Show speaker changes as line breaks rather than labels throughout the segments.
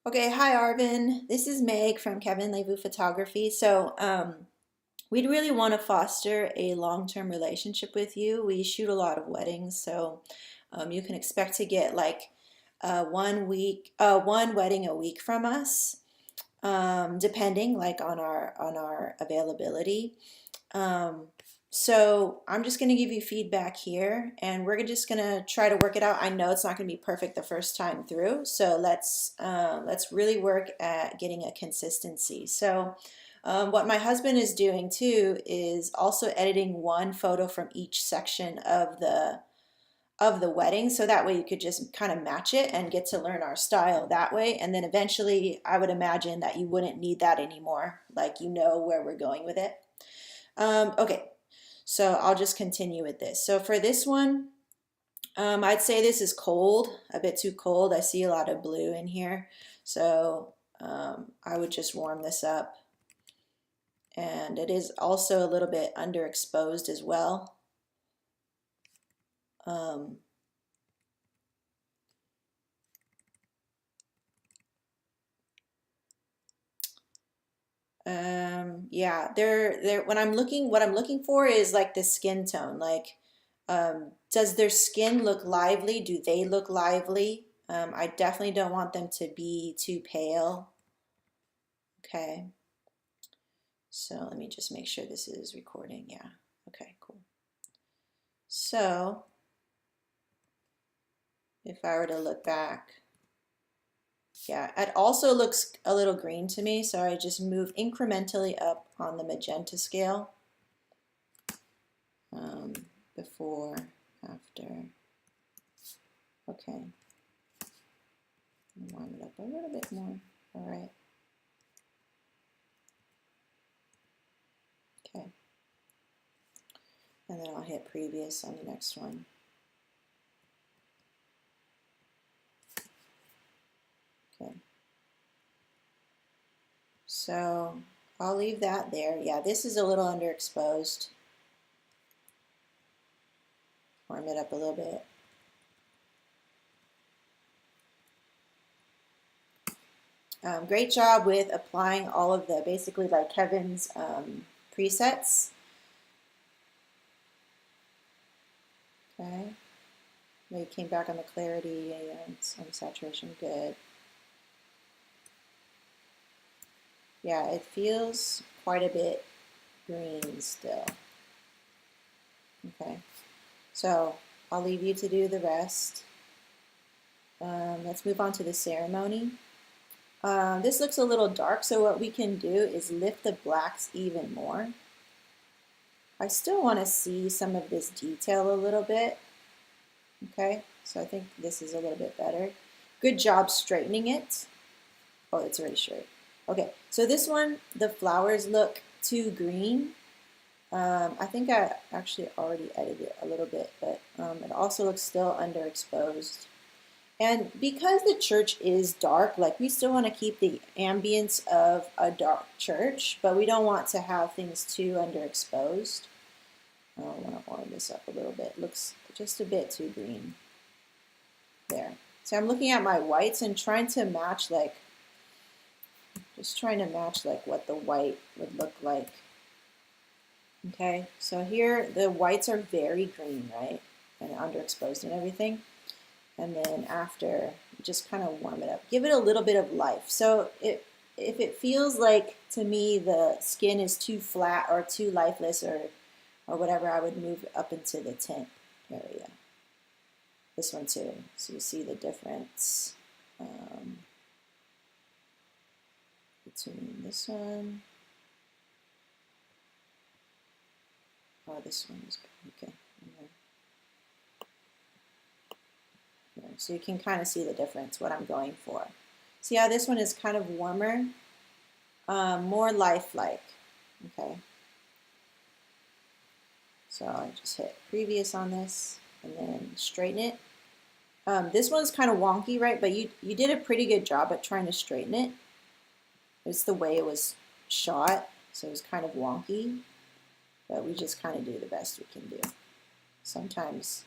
Okay, hi Arvin. This is Meg from Kevin Levu Photography. We'd really want to foster a long-term relationship with you. We shoot a lot of weddings, so you can expect to get like one wedding a week from us, depending like on our availability. Um, so I'm just going to give you feedback here, and we're just going to try to work it out. I know it's not going to be perfect the first time through, so let's really work at getting a consistency. What my husband is doing too is also editing one photo from each section of the wedding, so that way you could just kind of match it and get to learn our style that way. And then eventually, I would imagine that you wouldn't need that anymore, like you know where we're going with it. Okay, so I'll just continue with this. So for this one, I'd say this is cold, a bit too cold. I see a lot of blue in here. I would just warm this up. And it is also a little bit underexposed as well. Um, yeah, when what I'm looking for is like the skin tone. Like, does their skin look lively? Do they look lively? I definitely don't want them to be too pale. Okay, so let me just make sure this is recording. Yeah, okay, cool. So if I were to look back, yeah, it also looks a little green to me, so I just move incrementally up on the magenta scale. Um, Before, after. Okay, warm it up a little bit more. All right. Okay. And then I'll hit previous on the next one. Okay. So I'll leave that there. Yeah, this is a little underexposed. Warm it up a little bit. Great job with applying all of the, basically like Kevin's presets. Okay. They came back on the clarity and on the saturation. Good. Yeah, it feels quite a bit green still. Okay. So I'll leave you to do the rest. Let's move on to the ceremony. This looks a little dark, so what we can do is lift the blacks even more. I still want to see some of this detail a little bit. Okay, so I think this is a little bit better. Good job straightening it. Oh, it's already straight. Okay, so this one, the flowers look too green. I think I actually already edited it a little bit, but it also looks still underexposed. And because the church is dark, like we still want to keep the ambience of a dark church, but we don't want to have things too underexposed. I want to warm this up a little bit. It looks just a bit too green there. So I'm looking at my whites and trying to match like, just trying to match like what the white would look like. Okay, so here the whites are very green, right? And underexposed and everything. And then after, just kind of warm it up. Give it a little bit of life. So if it feels like, to me, the skin is too flat or too lifeless or whatever, I would move up into the tint area. This one too, so you see the difference between this one. Oh, this one is okay. So you can kind of see the difference, what I'm going for. See how this one is kind of warmer, more lifelike, okay? So I just hit previous on this and then straighten it. This one's kind of wonky, right? But you did a pretty good job at trying to straighten it. It's the way it was shot, so it was kind of wonky, but we just kind of do the best we can do. Sometimes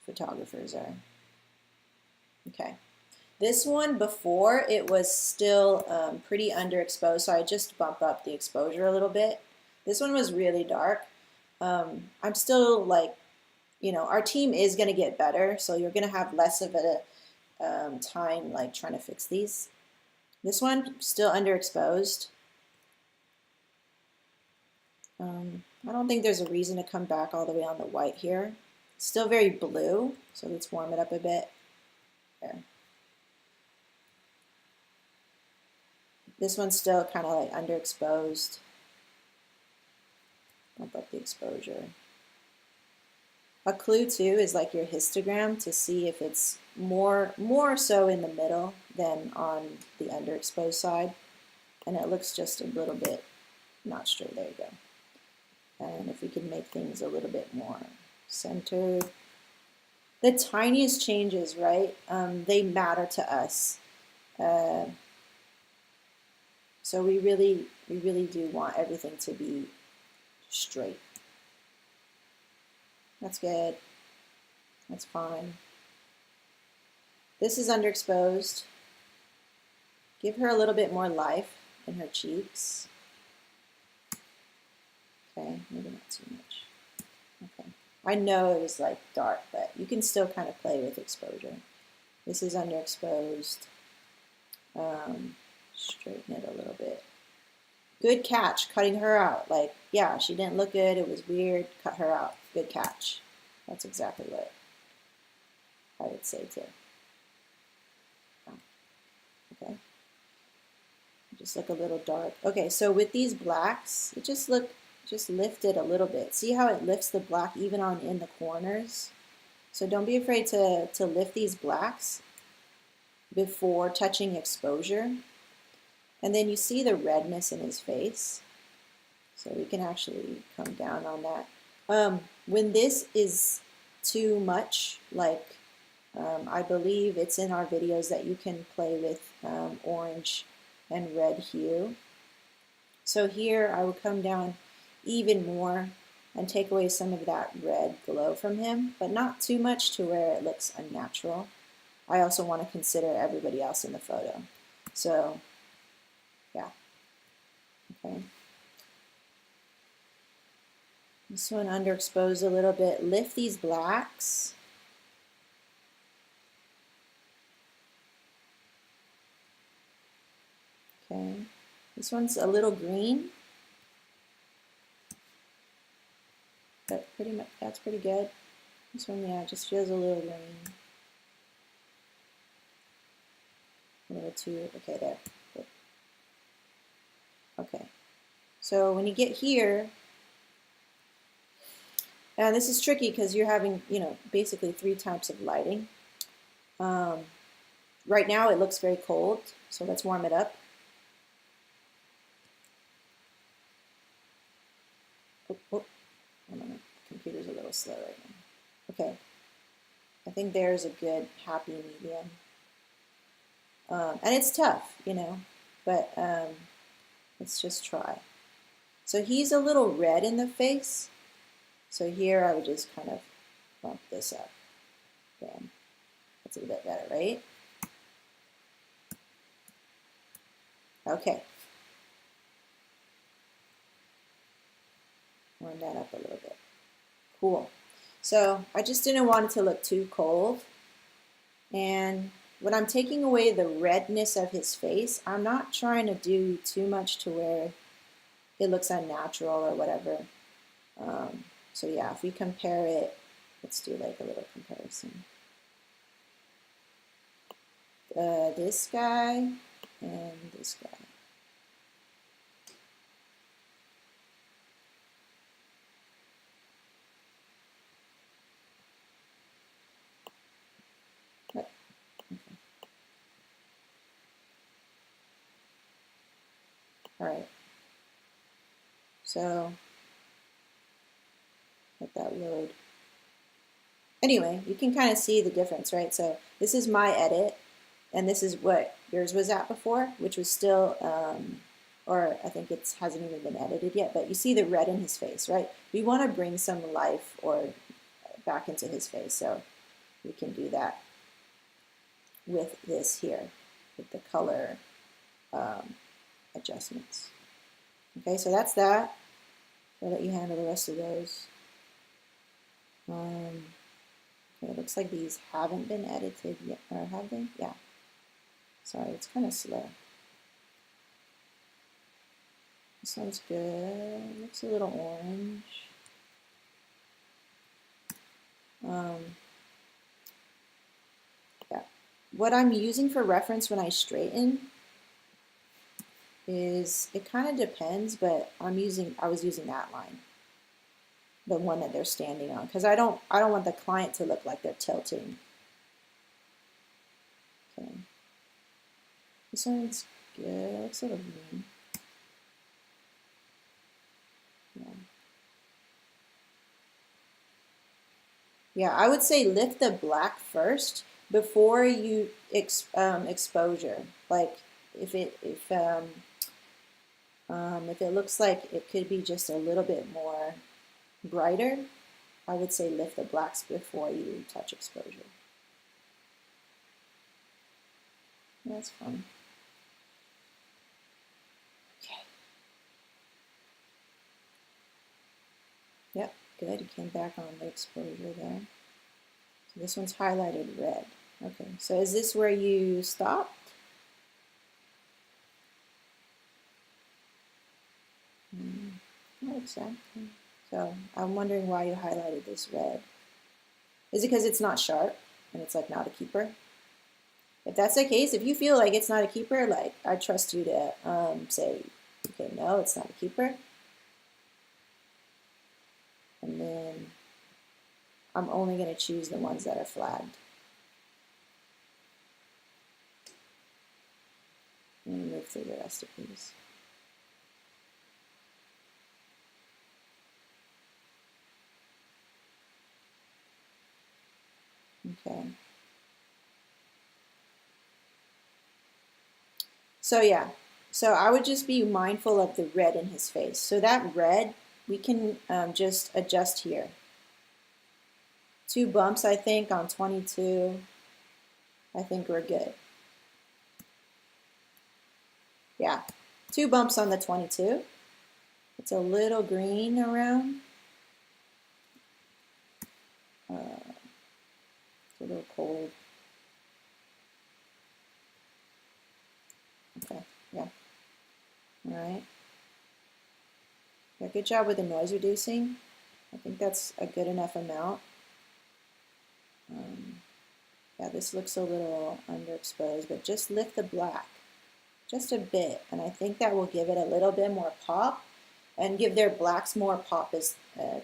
photographers are. Okay, This one before, it was still pretty underexposed, so I just bump up the exposure a little bit. This one was really dark. I'm still like, our team is going to get better, so you're going to have less of a time like trying to fix these. This one, still underexposed. I don't think there's a reason to come back all the way on the white here. Still very blue, so let's warm it up a bit. There. This one's still kind of like underexposed. Bump up the exposure. A clue too is like your histogram to see if it's more so in the middle than on the underexposed side. And it looks just a little bit not straight. There you go. And if we can make things a little bit more centered. The tiniest changes, right? They matter to us. So we really do want everything to be straight. That's good. That's fine. This is underexposed. Give her a little bit more life in her cheeks. Okay, maybe not too much. Okay. I know it was like dark, but you can still kind of play with exposure. This is underexposed. Straighten it a little bit. Good catch, cutting her out. Like, yeah, she didn't look good. It was weird. Cut her out. Good catch. That's exactly what I would say too. Okay. Just look a little dark. Okay, so with these blacks, it just lift it a little bit. See how it lifts the black even on in the corners? So don't be afraid to lift these blacks before touching exposure. And then you see the redness in his face. So we can actually come down on that. When this is too much, like I believe it's in our videos that you can play with orange and red hue. So here I will come down even more and take away some of that red glow from him, but not too much to where it looks unnatural. I also want to consider everybody else in the photo. So, yeah. Okay. This one underexposed a little bit. Lift these blacks. Okay. This one's a little green. But pretty much, that's pretty good. This one, yeah, just feels a little green. A little too, okay, there. Good. Okay. So when you get here, and this is tricky because you're having, basically 3 types of lighting. Right now it looks very cold, so let's warm it up. Oh, I don't know. The computer's a little slow right now. Okay. I think there's a good happy medium. And it's tough, but let's just try. So he's a little red in the face. So here I would just kind of bump this up. Bam. That's a bit better, right? Okay. Warm that up a little bit. Cool. So I just didn't want it to look too cold. And when I'm taking away the redness of his face, I'm not trying to do too much to where it looks unnatural or whatever. So yeah, if we compare it, let's do like a little comparison. This guy and this guy. Okay. All right. So let that load. Anyway, you can kind of see the difference, right? So this is my edit, and this is what yours was at before, which was still, or I think it hasn't even been edited yet, but you see the red in his face, right? We want to bring some life or back into his face, so we can do that. with this here, with the color adjustments. Okay, so that's that. I'll let you handle the rest of those. Okay, it looks like these haven't been edited yet, or have they? Yeah. Sorry, it's kind of slow. This one's good. Looks a little orange. Yeah. What I'm using for reference when I straighten is, it kind of depends, but I was using that line, the one that they're standing on, because I don't want the client to look like they're tilting. Okay. This one's good. Looks a little green. Yeah. Yeah, I would say lift the black first before you exposure. Like if it looks like it could be just a little bit more brighter, I would say lift the blacks before you touch exposure. That's fun. Okay. Yep, good. You came back on the exposure there. So this one's highlighted red. Okay, so is this where you stopped? Not exactly. So I'm wondering why you highlighted this red. Is it because it's not sharp and it's like not a keeper? If that's the case, if you feel like it's not a keeper, like I trust you to say, okay, no, it's not a keeper. And then I'm only going to choose the ones that are flagged. And move through the rest of these. Okay. So yeah, so I would just be mindful of the red in his face. So that red, we can just adjust here. 2 bumps, I think, on 22. I think we're good. Yeah, 2 bumps on the 22. It's a little green around. It's a little cold. Okay, yeah. All right. Yeah, good job with the noise reducing. I think that's a good enough amount. Yeah, this looks a little underexposed, but just lift the black just a bit, and I think that will give it a little bit more pop and give their blacks more pop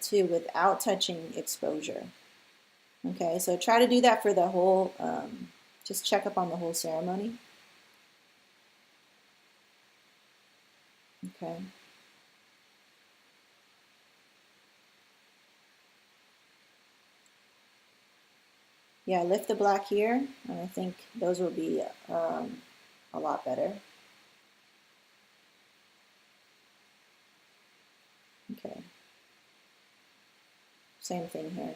too without touching exposure. Okay, so try to do that for the whole, just check up on the whole ceremony. Okay. Yeah, lift the black here, and I think those will be a lot better. Okay. Same thing here.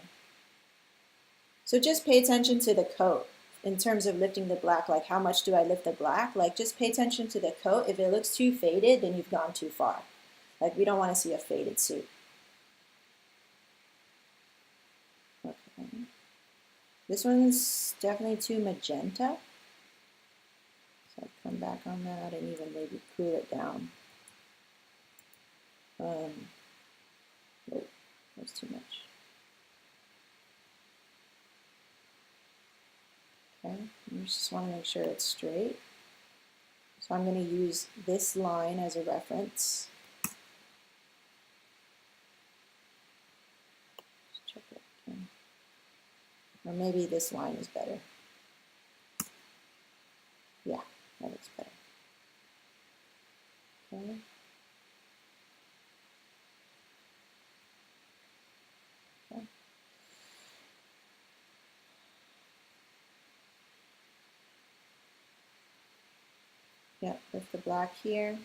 So just pay attention to the coat in terms of lifting the black, like how much do I lift the black? Like just pay attention to the coat. If it looks too faded, then you've gone too far. Like we don't want to see a faded suit. Okay. This one's definitely too magenta. So I'll come back on that and even maybe cool it down. Oh, that's too much. Okay, you just want to make sure it's straight. So I'm going to use this line as a reference. Just check it again. Or maybe this line is better. Yeah, that looks better. Okay. Okay. Yep, with the black here,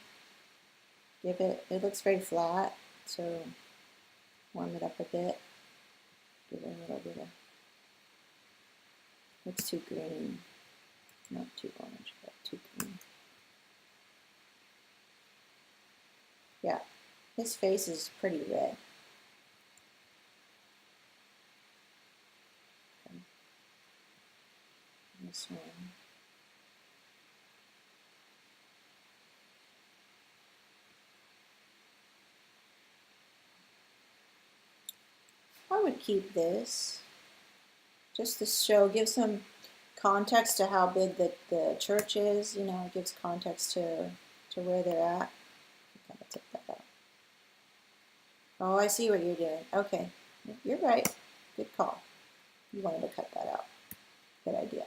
it looks very flat, so warm it up a bit. Give it a little bit of, looks too green. Not too orange, but too green. Yeah, his face is pretty red. Okay. This one. I would keep this just to show, give some context to how big the church is. You know, it gives context to where they're at. Kind of take that out. Oh, I see what you're doing. Okay, you're right. Good call. You wanted to cut that out. Good idea.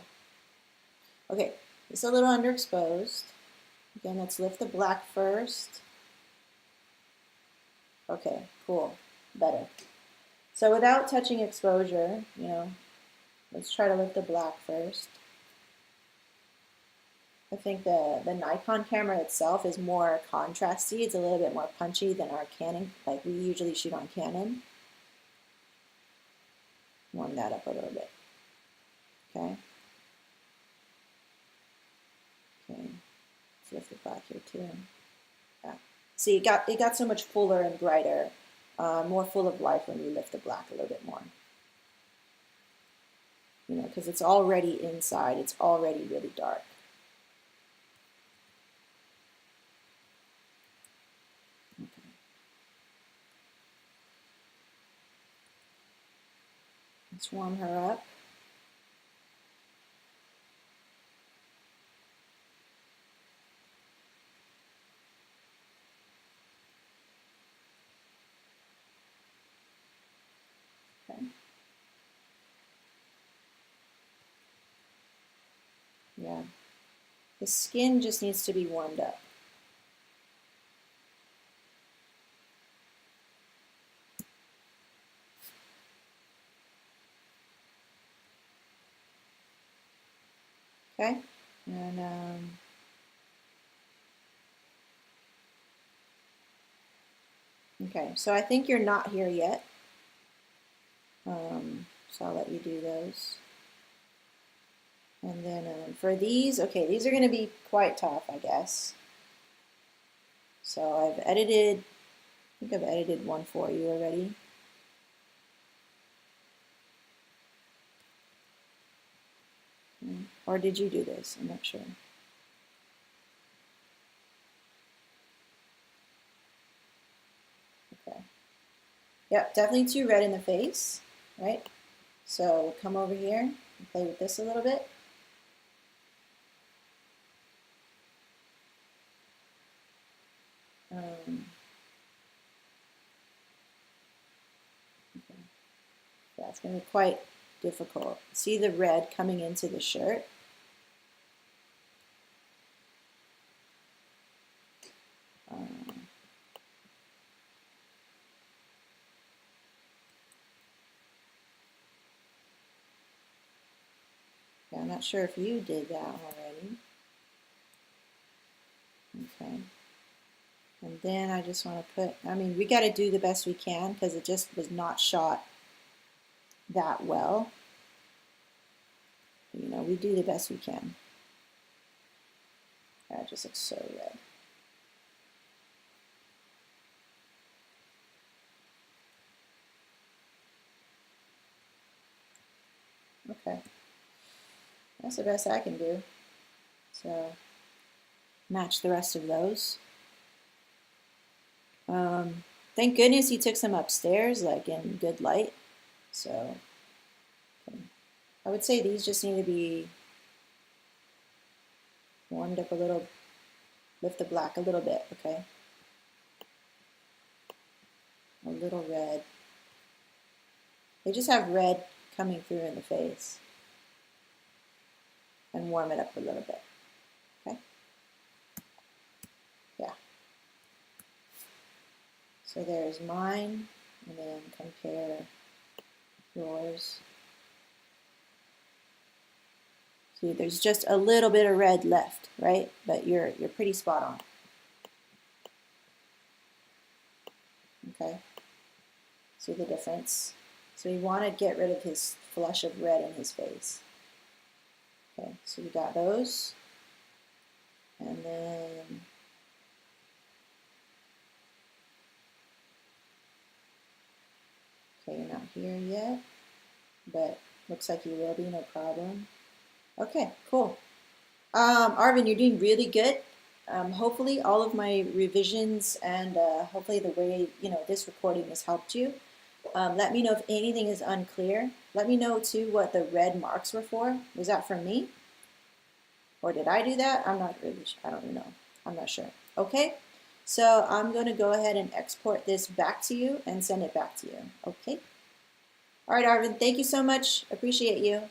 Okay, it's a little underexposed. Again, let's lift the black first. Okay, cool. Better. So without touching exposure, you know, let's try to lift the black first. I think the Nikon camera itself is more contrasty. It's a little bit more punchy than our Canon, like we usually shoot on Canon. Warm that up a little bit. Okay. Okay. Let's lift the black here too. Yeah. See, it got so much fuller and brighter, more full of life when you lift the black a little bit more. You know, because it's already inside. It's already really dark. Okay. Let's warm her up. Okay. Yeah. The skin just needs to be warmed up. Okay. And okay, so I think you're not here yet. So I'll let you do those. And then for these, okay, these are going to be quite tough, I guess. So I've edited, I think I've edited one for you already. Or did you do this? I'm not sure. Okay. Yep, definitely too red in the face, right? So come over here and play with this a little bit. Okay. Yeah, it's going to be quite difficult. See the red coming into the shirt? Yeah, I'm not sure if you did that already. Okay. And then I just want to put, I mean, we got to do the best we can because it just was not shot that well. You know, we do the best we can. That just looks so red. Okay. That's the best I can do. So match the rest of those. Thank goodness he took some upstairs, like in good light. So okay. I would say these just need to be warmed up a little, lift the black a little bit, okay? A little red. They just have red coming through in the face. And warm it up a little bit, okay? Yeah. So there's mine, and then compare yours. See, there's just a little bit of red left, right? But you're pretty spot on. Okay. See the difference? So we want to get rid of his flush of red in his face. Okay, so you got those. And then okay, you're not here yet, but looks like you will be, no problem. Okay, cool. Arvin, you're doing really good. Hopefully all of my revisions and hopefully the way, this recording has helped you. Let me know if anything is unclear. Let me know too what the red marks were for. Was that from me? Or did I do that? I'm not really sure. I don't know. I'm not sure. Okay, so I'm going to go ahead and export this back to you and send it back to you. Okay. All right, Arvin, thank you so much. Appreciate you.